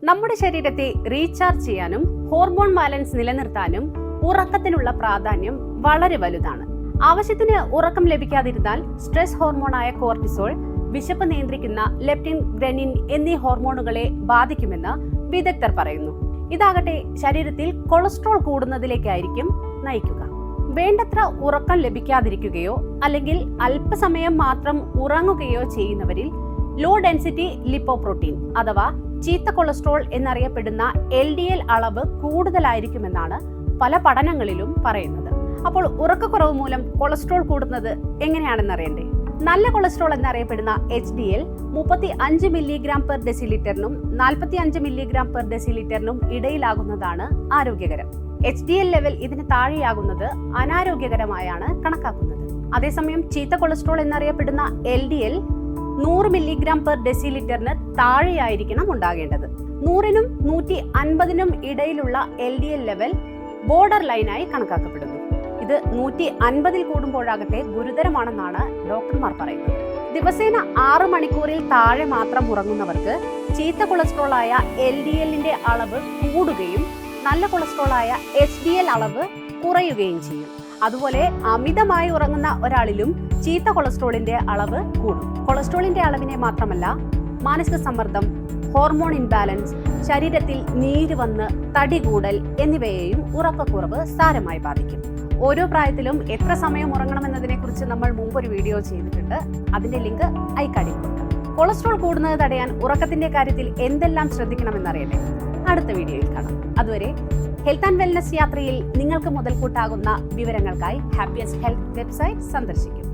നമ്മുടെ ശരീരത്തെ റീചാർജ് ചെയ്യാനും ഹോർമോൺ ബാലൻസ് നിലനിർത്താനും ഉറക്കത്തിനുള്ള പ്രാധാന്യം വളരെ വലുതാണ്. ആവശ്യത്തിന് ഉറക്കം ലഭിക്കാതിരുന്നാൽ സ്ട്രെസ് ഹോർമോണായ കോർട്ടിസോൾ, വിശപ്പ് നിയന്ത്രിക്കുന്ന ലെപ്റ്റിൻ, ഗ്രെനിൻ എന്നീ ഹോർമോണുകളെ ബാധിക്കുമെന്ന് വിദഗ്ധർ പറയുന്നു. ഇതാകട്ടെ ശരീരത്തിൽ കൊളസ്ട്രോൾ കൂടുന്നതിലേക്കായിരിക്കും നയിക്കുക. വേണ്ടത്ര ഉറക്കം ലഭിക്കാതിരിക്കുകയോ അല്ലെങ്കിൽ അല്പസമയം മാത്രം ഉറങ്ങുകയോ ചെയ്യുന്നവരിൽ ലോ ഡെൻസിറ്റി ലിപ്പോപ്രോട്ടീൻ അഥവാ ചീത്ത കൊളസ്ട്രോൾ എന്നറിയപ്പെടുന്ന LDL അളവ് കൂടുതലായിരിക്കുമെന്നാണ് പല പഠനങ്ങളിലും പറയുന്നത്. അപ്പോൾ ഉറക്കക്കുറവ് മൂലം കൊളസ്ട്രോൾ കൂടുന്നത് എങ്ങനെയാണെന്നറിയണ്ടേ? നല്ല കൊളസ്ട്രോൾ എന്നറിയപ്പെടുന്ന HDL 35 മില്ലിഗ്രാം പെർ ഡെസിലിറ്ററിനും 45 മില്ലിഗ്രാം പെർ ഡെസിലിറ്ററിനും ഇടയിലാകുന്നതാണ് ആരോഗ്യകരം. HDL ലെവൽ ഇതിന് താഴെയാകുന്നത് അനാരോഗ്യകരമായാണ് കണക്കാക്കുന്നത്. അതേസമയം ചീത്ത കൊളസ്ട്രോൾ എന്നറിയപ്പെടുന്ന LDL 100 മില്ലിഗ്രാം പെർ ഡെസിലിറ്ററിന് താഴെയായിരിക്കണം ഉണ്ടാകേണ്ടത്. 100നും 150നും ഇടയിലുള്ള LDL ലെവൽ ബോർഡർ ലൈനായി കണക്കാക്കപ്പെടുന്നു. ഇത് 150ൽ കൂടുമ്പോഴാകട്ടെ ഗുരുതരമാണെന്നാണ് ഡോക്ടർമാർ പറയുന്നത്. ദിവസേന 6 മണിക്കൂറിൽ താഴെ മാത്രം ഉറങ്ങുന്നവർക്ക് ചീത്ത കൊളസ്ട്രോളായ LDLന്റെ അളവ് കൂടുകയും നല്ല കൊളസ്ട്രോളായ HDL അളവ് കുറയുകയും ചെയ്യും. അതുപോലെ അമിതമായി ഉറങ്ങുന്ന ഒരാളിലും ചീത്ത കൊളസ്ട്രോളിന്റെ അളവ് കൂടും. കൊളസ്ട്രോളിന്റെ അളവിനെ മാത്രമല്ല, മാനസിക സമ്മർദ്ദം, ഹോർമോൺ ഇംബാലൻസ്, ശരീരത്തിൽ നീര് വന്ന് തടി കൂടൽ എന്നിവയെയും ഉറക്കക്കുറവ് സാരമായി ബാധിക്കും. ഓരോ പ്രായത്തിലും എത്ര സമയം ഉറങ്ങണമെന്നതിനെ കുറിച്ച് നമ്മൾ മുമ്പൊരു വീഡിയോ ചെയ്തിട്ടുണ്ട്. അതിന്റെ ലിങ്ക് ഐക്കാർഡിൽ കൊടുക്കാം. കൊളസ്ട്രോൾ കൂടുന്നത് തടയാൻ ഉറക്കത്തിന്റെ കാര്യത്തിൽ എന്തെല്ലാം ശ്രദ്ധിക്കണമെന്നറിയട്ടെ? അടുത്ത വീഡിയോയിൽ കാണാം. അതുവരെ ഹെൽത്ത് ആൻഡ് വെൽനസ് യാത്രയിൽ നിങ്ങൾക്ക് മുതൽക്കൂട്ടാകുന്ന വിവരങ്ങൾക്കായി ഹാപ്പിയസ്റ്റ് ഹെൽത്ത് വെബ്സൈറ്റ് സന്ദർശിക്കും.